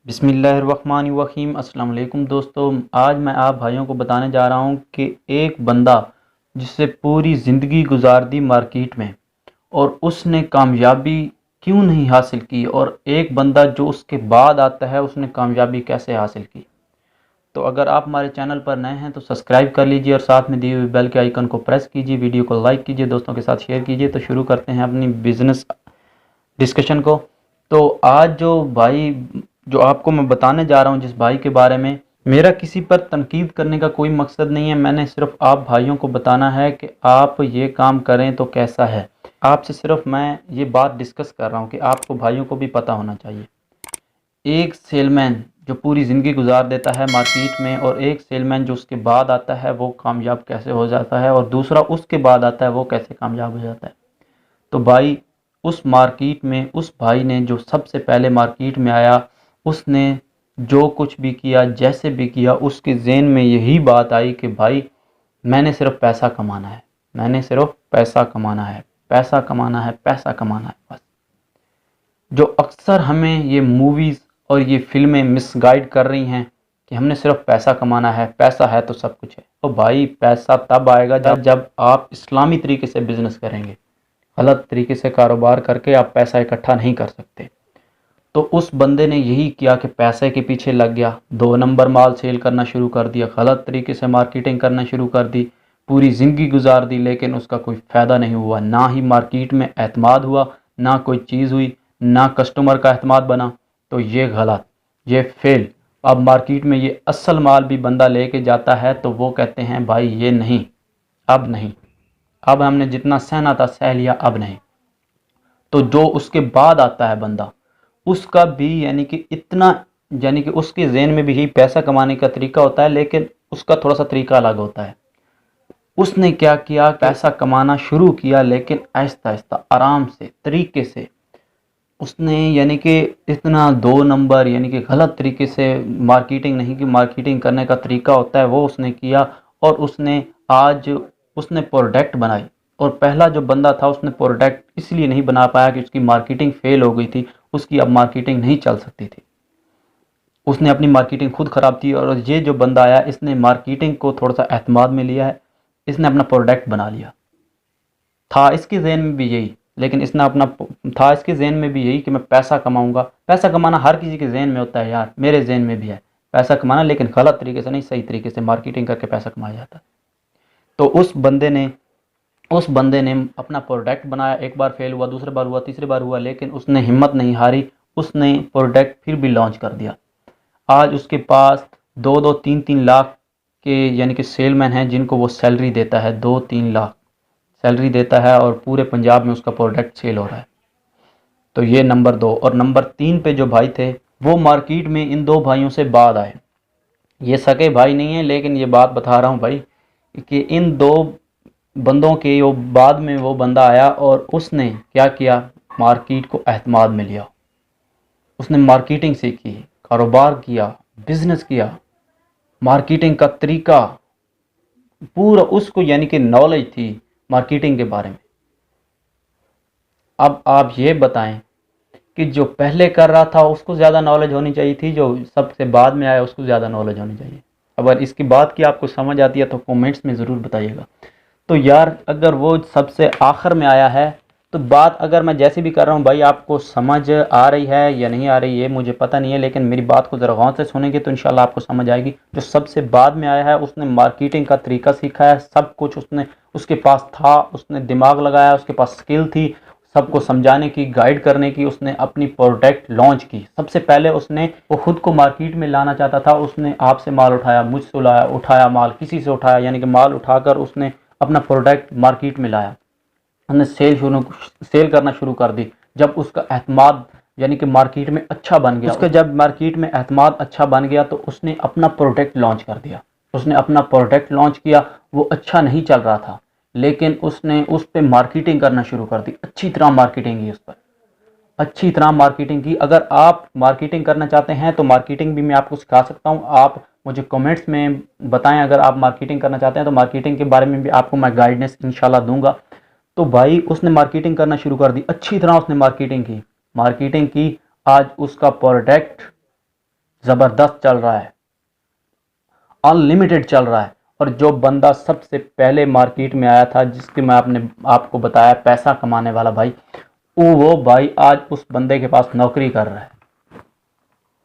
बिस्मिल्लाहिर्रहमानिर्रहीम। अस्सलाम वालेकुम दोस्तों, आज मैं आप भाइयों को बताने जा रहा हूँ कि एक बंदा जिससे पूरी ज़िंदगी गुजार दी मार्केट में और उसने कामयाबी क्यों नहीं हासिल की, और एक बंदा जो उसके बाद आता है उसने कामयाबी कैसे हासिल की। तो अगर आप हमारे चैनल पर नए हैं तो सब्सक्राइब कर लीजिए और साथ में दिए हुए बेल के आइकन को प्रेस कीजिए, वीडियो को लाइक कीजिए, दोस्तों के साथ शेयर कीजिए। तो शुरू करते हैं अपनी बिज़नेस डिस्कशन को। तो आज जो आपको मैं बताने जा रहा हूँ, जिस भाई के बारे में, मेरा किसी पर तनकीद करने का कोई मकसद नहीं है। मैंने सिर्फ आप भाइयों को बताना है कि आप ये काम करें तो कैसा है। आपसे सिर्फ मैं ये बात डिस्कस कर रहा हूँ कि आपको भाइयों को भी पता होना चाहिए। एक सेलमैन जो पूरी ज़िंदगी गुजार देता है मार्केट में, और एक सेलमैन जो उसके बाद आता है वो कामयाब कैसे हो जाता है, और दूसरा उसके बाद आता है वो कैसे कामयाब हो जाता है। तो भाई, उस मार्केट में उस भाई ने जो सबसे पहले मार्केट में आया, उसने जो कुछ भी किया, जैसे भी किया, उसके ज़हन में यही बात आई कि भाई मैंने सिर्फ पैसा कमाना है, मैंने सिर्फ पैसा कमाना है, पैसा कमाना है, पैसा कमाना है, बस। जो अक्सर हमें ये मूवीज़ और ये फिल्में मिसगाइड कर रही हैं कि हमने सिर्फ पैसा कमाना है, पैसा है तो सब कुछ है। तो भाई, पैसा तब आएगा जब आप इस्लामी तरीके से बिज़नेस करेंगे। गलत तरीके से कारोबार करके आप पैसा इकट्ठा नहीं कर सकते। तो उस बंदे ने यही किया कि पैसे के पीछे लग गया, 2 नंबर माल सेल करना शुरू कर दिया, गलत तरीके से मार्केटिंग करना शुरू कर दी, पूरी ज़िंदगी गुजार दी, लेकिन उसका कोई फ़ायदा नहीं हुआ। ना ही मार्केट में एतमाद हुआ, ना कोई चीज़ हुई, ना कस्टमर का एतमाद बना। तो ये गलत, ये फेल। अब मार्केट में ये असल माल भी बंदा लेके जाता है तो वो कहते हैं भाई ये नहीं, अब नहीं, अब हमने जितना सहना था सह लिया, अब नहीं। तो जो उसके बाद आता है बंदा, उसका भी यानी कि उसके ज़हन में भी यही पैसा कमाने का तरीका होता है, लेकिन उसका थोड़ा सा तरीका अलग होता है। उसने क्या किया, पैसा कमाना शुरू किया, लेकिन आहिस्ता आहिस्ता आराम से तरीके से उसने, यानी कि इतना 2 नंबर, यानी कि गलत तरीके से मार्केटिंग नहीं की, मार्केटिंग करने का तरीका होता है वो उसने किया। और उसने प्रोडक्ट बनाई। और पहला जो बंदा था उसने प्रोडक्ट इसलिए नहीं बना पाया कि उसकी मार्केटिंग फेल हो गई थी, उसकी अब मार्केटिंग नहीं चल सकती थी, उसने अपनी मार्केटिंग खुद ख़राब थी। और ये जो बंदा आया, इसने मार्केटिंग को थोड़ा सा एतमाद में लिया है, इसने अपना प्रोडक्ट बना लिया। था इसके ज़हन में भी यही, लेकिन इसने अपना था इसके ज़हन में भी यही कि मैं पैसा कमाऊंगा। पैसा कमाना हर किसी के ज़हन में होता है यार, मेरे ज़हन में भी है पैसा कमाना, लेकिन गलत तरीके से नहीं, सही तरीके से मार्केटिंग करके पैसा कमाया जाता है। तो उस बंदे ने अपना प्रोडक्ट बनाया। एक बार फेल हुआ, दूसरी बार हुआ, तीसरी बार हुआ, लेकिन उसने हिम्मत नहीं हारी, उसने प्रोडक्ट फिर भी लॉन्च कर दिया। आज उसके पास 2-2, 3-3 लाख के यानी कि सेलमैन हैं जिनको वो सैलरी देता है, 2-3 लाख सैलरी देता है, और पूरे पंजाब में उसका प्रोडक्ट सेल हो रहा है। तो ये नंबर 2। और नंबर 3 पे जो भाई थे, वो मार्केट में इन 2 भाइयों से बाद आए। ये सगे भाई नहीं है, लेकिन ये बात बता रहा हूँ भाई कि इन 2 बंदों के वो बाद में वो बंदा आया, और उसने क्या किया, मार्केट को एतमाद में लिया। उसने मार्केटिंग सीखी, कारोबार किया, बिजनेस किया, मार्केटिंग का तरीका पूरा उसको, यानी कि नॉलेज थी मार्केटिंग के बारे में। अब आप ये बताएं कि जो पहले कर रहा था उसको ज़्यादा नॉलेज होनी चाहिए थी, जो सबसे बाद में आया उसको ज़्यादा नॉलेज होनी चाहिए। अगर इसकी बात की आपको समझ आती है तो कमेंट्स में ज़रूर बताइएगा। तो यार, अगर वो सबसे आखिर में आया है तो बात, अगर मैं जैसे भी कर रहा हूँ भाई, आपको समझ आ रही है या नहीं आ रही ये मुझे पता नहीं है, लेकिन मेरी बात को ज़रा गौर से सुनेंगे तो इंशाल्लाह आपको समझ आएगी। जो सबसे बाद में आया है उसने मार्केटिंग का तरीका सीखा है, सब कुछ उसके पास था, उसने दिमाग लगाया, उसके पास स्किल थी सबको समझाने की, गाइड करने की। उसने अपनी प्रोडक्ट लॉन्च की। सबसे पहले वो खुद को मार्केट में लाना चाहता था। उसने आपसे माल उठाया, मुझसे उठाया माल, किसी से उठाया, यानी कि माल उठाकर उसने अपना प्रोडक्ट मार्केट में लाया। हमने सेल करना शुरू कर दी। जब उसका एतमाद यानी कि मार्केट में अच्छा बन गया, जब मार्केट में एतमाद अच्छा बन गया तो उसने अपना प्रोडक्ट लॉन्च कर दिया। उसने अपना प्रोडक्ट लॉन्च किया, वो अच्छा नहीं चल रहा था, लेकिन उसने उस पर मार्केटिंग करना शुरू कर दी। अच्छी तरह मार्केटिंग की, उस पर अच्छी तरह मार्केटिंग की। अगर आप मार्केटिंग करना चाहते हैं तो मार्केटिंग भी मैं आपको सिखा सकता हूँ। आप मुझे कमेंट्स में बताएं अगर आप मार्केटिंग करना चाहते हैं, तो मार्केटिंग के बारे में भी आपको मैं गाइडेंस इंशाल्लाह दूंगा। तो भाई, उसने मार्केटिंग करना शुरू कर दी, अच्छी तरह उसने मार्केटिंग की। आज उसका प्रोडक्ट ज़बरदस्त चल रहा है, अनलिमिटेड चल रहा है। और जो बंदा सबसे पहले मार्केट में आया था, जिसके मैं आपको बताया पैसा कमाने वाला भाई, वो भाई आज उस बंदे के पास नौकरी कर रहा है।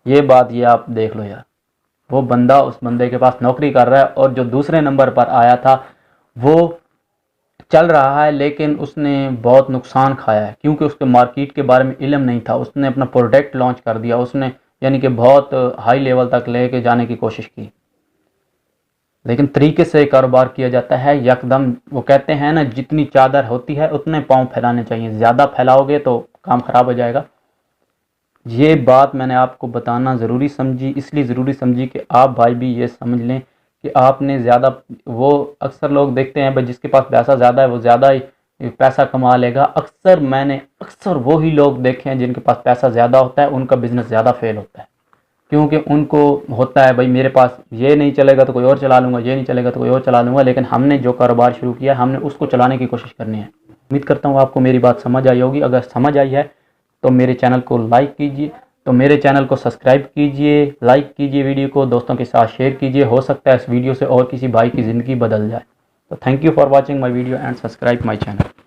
ये बात ये आप देख लो यार, वो बंदा उस बंदे के पास नौकरी कर रहा है। और जो दूसरे नंबर पर आया था वो चल रहा है, लेकिन उसने बहुत नुकसान खाया है, क्योंकि उसके मार्केट के बारे में इल्म नहीं था। उसने अपना प्रोडक्ट लॉन्च कर दिया, उसने यानी कि बहुत हाई लेवल तक लेके जाने की कोशिश की। लेकिन तरीके से कारोबार किया जाता है यकदम। वो कहते हैं ना, जितनी चादर होती है उतने पाँव फैलाने चाहिए, ज़्यादा फैलाओगे तो काम ख़राब हो जाएगा। ये बात मैंने आपको बताना ज़रूरी समझी, इसलिए ज़रूरी समझी कि आप भाई भी ये समझ लें कि आपने ज़्यादा, वो अक्सर लोग देखते हैं भाई जिसके पास पैसा ज़्यादा है वो ज़्यादा ही पैसा कमा लेगा। मैंने अक्सर वही लोग देखे हैं जिनके पास पैसा ज़्यादा होता है, उनका बिज़नेस ज़्यादा फेल होता है, क्योंकि उनको होता है भाई मेरे पास ये नहीं चलेगा तो कोई और चला लूँगा, ये नहीं चलेगा तो कोई और चला लूँगा। लेकिन हमने जो कारोबार शुरू किया हमने उसको चलाने की कोशिश करनी है। उम्मीद करता हूँ आपको मेरी बात समझ आई होगी। अगर समझ आई है तो मेरे चैनल को लाइक कीजिए, तो मेरे चैनल को सब्सक्राइब कीजिए, लाइक कीजिए, वीडियो को दोस्तों के साथ शेयर कीजिए। हो सकता है इस वीडियो से और किसी भाई की ज़िंदगी बदल जाए। तो thank you for watching my video and subscribe my channel.